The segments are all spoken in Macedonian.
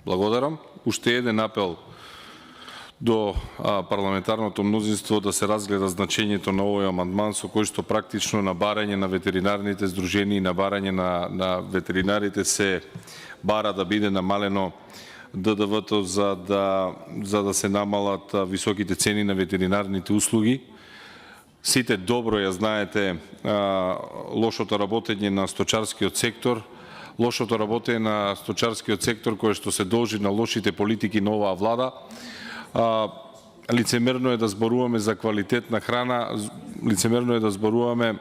Благодарам. Уште еден апел до парламентарното мнозинство да се разгледа значењето на овој амандман со кој што практично на барање на ветеринарните здруженија и на барање на ветеринарите се бара да биде намалено ДДВ-то за да се намалат високите цени на ветеринарните услуги. Сите добро ја знаете лошото работење на сточарскиот сектор, лошото работење на сточарскиот сектор кое што се должи на лошите политики на оваа влада. Лицемерно е да зборуваме за квалитетна храна, лицемерно е да зборуваме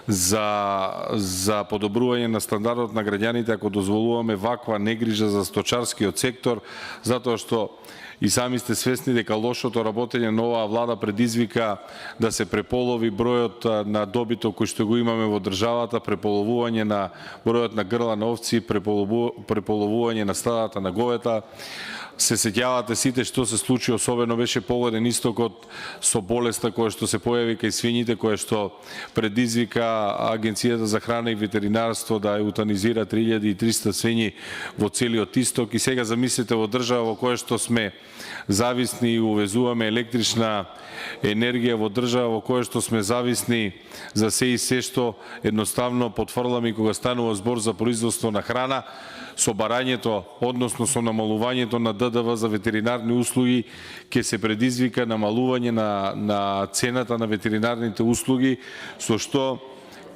за подобрување на стандардот на граѓаните ако дозволуваме ваква негрижа за сточарскиот сектор, затоа што и сами сте свесни дека лошото работење на оваа влада предизвика да се преполови бројот на добиток кој што го имаме во државата, преполовување на бројот на грла на овци, преполовување на стадата на говета. Се сеќавате сите што се случи, особено беше погоден истокот со болеста која што се појави кај свињите, која што предизвика Агенцијата за храна и ветеринарство да еутанизира 3300 свињи во целиот исток. И сега замислете во држава во која што сме зависни и увезуваме електрична енергија, во држава во која што сме зависни за се и се што едноставно потврламе кога станува збор за производство на храна, со барањето, односно со намалувањето на ДДВ за ветеринарни услуги, ќе се предизвика намалување на цената на ветеринарните услуги, со што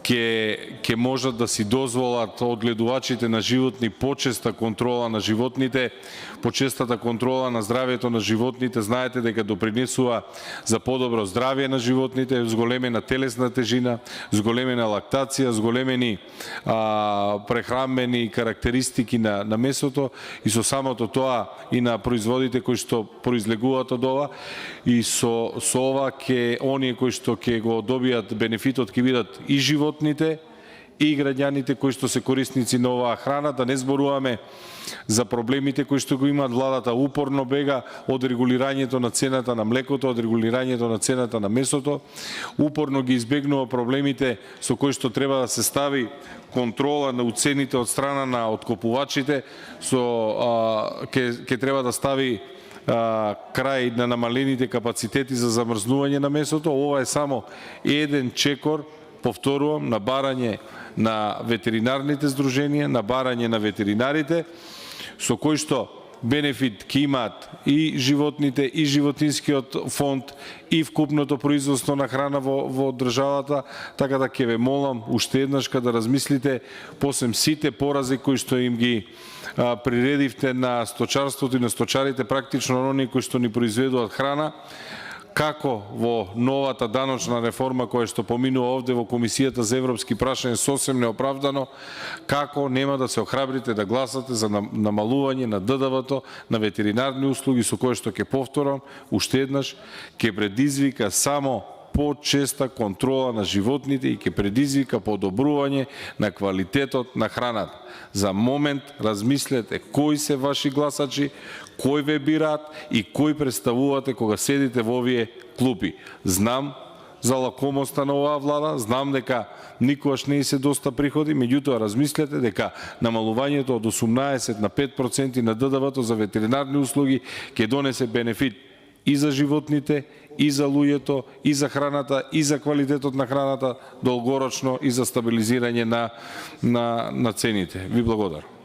ќе можат да си дозволат одгледувачите на животни почеста контрола на животните, почестата контрола на здравјето на животните. Знаете дека допринесува за подобро здравје на животните, зголемена телесна тежина, зголемена лактација, зголемени прехранбени карактеристики на месото и со самото тоа и на производите кои што произлегуваат од ова. И со ова оние кои што ќе го добијат бенефитот ќе бидат и животните и граѓаните кои што се корисници на оваа храна. Да не зборуваме за проблемите кои што го имаат владата, упорно бега од регулирањето на цената на млекото, од регулирањето на цената на месото, упорно ги избегнува проблемите со кои што треба да се стави контрола на уцените од страна на откупувачите, ќе треба да стави крај на намалените капацитети за замрзнување на месото. Ова е само еден чекор, повторувам, на барање на ветеринарните здруженија, на барање на ветеринарите, со кој што бенефит ќе имаат и животните, и животинскиот фонд, и вкупното производство на храна во државата, така да ќе ве молам уште еднашка да размислите посем сите порази кои што им ги приредивте на сточарството и на сточарите, практично оние кои што ни произведуваат храна, како во новата даночна реформа која што поминува овде во Комисијата за европски прашања сосем неоправдано, како нема да се охрабрите да гласате за намалување на ДДВ-то на ветеринарни услуги, со кое што ќе повторам уште еднаш, ќе предизвика само почеста контрола на животните и ќе предизвика подобрување на квалитетот на храната. За момент размислете кои се ваши гласачи, кој ве бираат и кој представувате кога седите во овие клупи. Знам за лакомоста на оваа влада, знам дека никогаш не се доста приходи, меѓутоа размислете дека намалувањето од 18 на 5% на ДДВ-то за ветеринарни услуги ќе донесе бенефит и за животните, и за луѓето, и за храната, и за квалитетот на храната, долгорочно и за стабилизирање на цените. Ви благодарам.